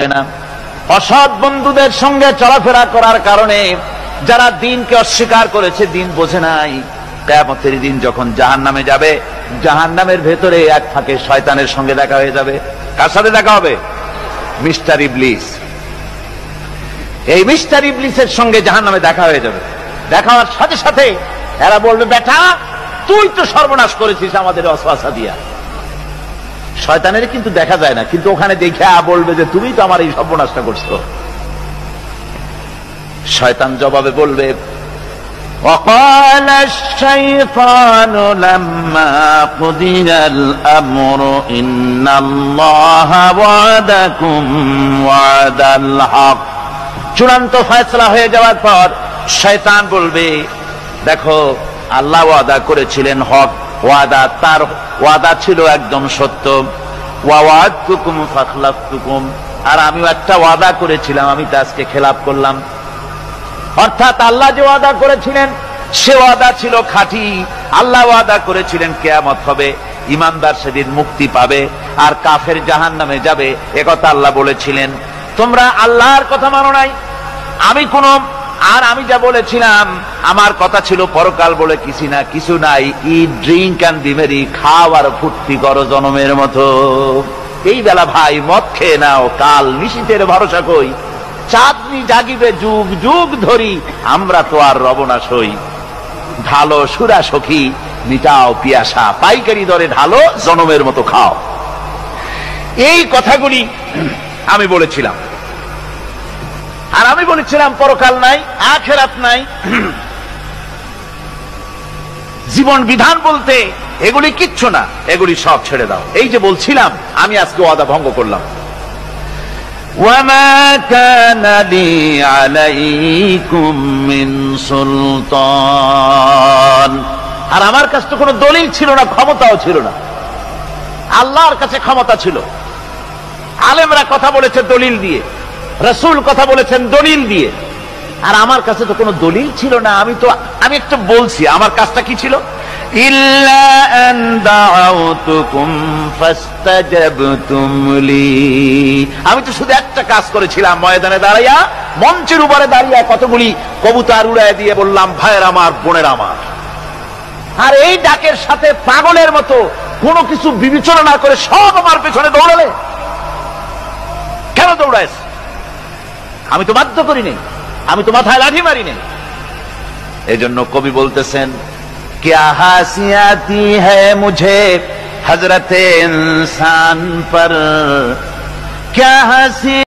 বোঝে না। অসৎ বন্ধুদের সঙ্গে চলাফেরা করার কারণে যারা দিনকে অস্বীকার করেছে, দিন বোঝে নাই, কিয়ামতের দিন যখন জাহান্নামে যাবে, জাহান্নামের ভেতরে এক ফাঁকে শয়তানের সঙ্গে দেখা হয়ে যাবে। কার সাথে দেখা হবে? মিস্টার ইবলিস। এই মিস্টার ইবলিসের সঙ্গে জাহান্নামে দেখা হয়ে যাবে। দেখা হওয়ার সাথে সাথে এরা বলবে, বেটা তুই তো সর্বনাশ করেছিস আমাদের ওয়াসওয়াসা দিয়া। শয়তানের কিন্তু দেখা যায় না, কিন্তু ওখানে দেখে বলবে যে তুমি তো আমার এই সর্বনাশটা করছো। শয়তান জবাবে বলবে, وقال الشيطان لما قضي الأمر إن الله وعدكم وعد الحق। চূড়ান্ত ফয়সালা হয়ে যাওয়ার পর শয়তান বলবে, দেখো আল্লাহ ওয়াদা করেছিলেন হক, ওয়াদা তার ওয়াদা ছিল একদম সত্য। ওয়াওয়াদতুকুম ফাখলাফতুকুম, আর আমিও একটা ওয়াদা করেছিলাম, আমি তা আজকে খেলাফ করলাম। অর্থাৎ আল্লাহ যে ওয়াদা করেছিলেন সে ওয়াদা ছিল খাঁটি। আল্লাহ ওয়াদা করেছিলেন কিয়ামত হবে, ঈমানদার সেদিন মুক্তি পাবে, আর কাফের জাহান্নামে যাবে, একথা আল্লাহ বলেছিলেন। তোমরা আল্লাহর কথা মানো নাই, আমি যা বলেছিলাম, আমার কথা ছিল পরকাল বলে কিছু নাই। ইট, ড্রিঙ্ক অ্যান্ড বি মেরি, খাও আর ফুর্তি করো জনমের মতো। এই বেলা ভাই মদ খেয়ে নাও, কাল নিশীথের ভরসা কই, চাঁদনি জাগিবে যুগ যুগ ধরি, আমরা তো আর রব না সই। ঢালো সুরা সখী, মিটাও পিয়াসা, পাইকারি দরে ঢালো, জনমের মতো খাও। এই কথাগুলি আমি বলেছিলাম। আর আমি বলেছিলাম পরকাল নাই, আখিরাত নাই, জীবন বিধান বলতে এগুলি কিচ্ছু না, এগুলি সব ছেড়ে দাও। এই যে বলছিলাম, আমি আজকে ওয়াদা ভঙ্গ করলাম। وما كان لي عليكم من سلطان, আর আমার কাছে তো কোনো দলিল ছিল না, ক্ষমতাও ছিল না। আল্লাহর কাছে ক্ষমতা ছিল। আলেমরা কথা বলেছে দলিল দিয়ে, রাসূল কথা বলেছেন দলিল দিয়ে, আর আমার কাছে তো কোনো দলিল ছিল না। আমি একটু বলছি আমার কাজটা কি ছিল, ইল্লা আন দাউতুকুম ফাস্তাজাবতুম লি, আমি তো শুধু একটা কাজ করেছিলাম, ময়দানে দাঁড়াইয়া, মঞ্চের উপরে দাঁড়িয়ে কতগুলি কবুতর উড়ায় দিয়ে বললাম, ভাইয়ের আমার, বোনের আমার। আর এই ডাকের সাথে পাগলের মতো কোনো কিছু বিবেচনা না করে সব আমার পেছনে দৌড়ালে। কেন দৌড়াইছ? আমি তো বাধ্য করি নাই, আমি তো মাথায় লাঠি মারি নাই। এই জন্য কবি বলতেছেন, क्या हासियाती है मुझे हजरत इंसान पर, क्या हंसी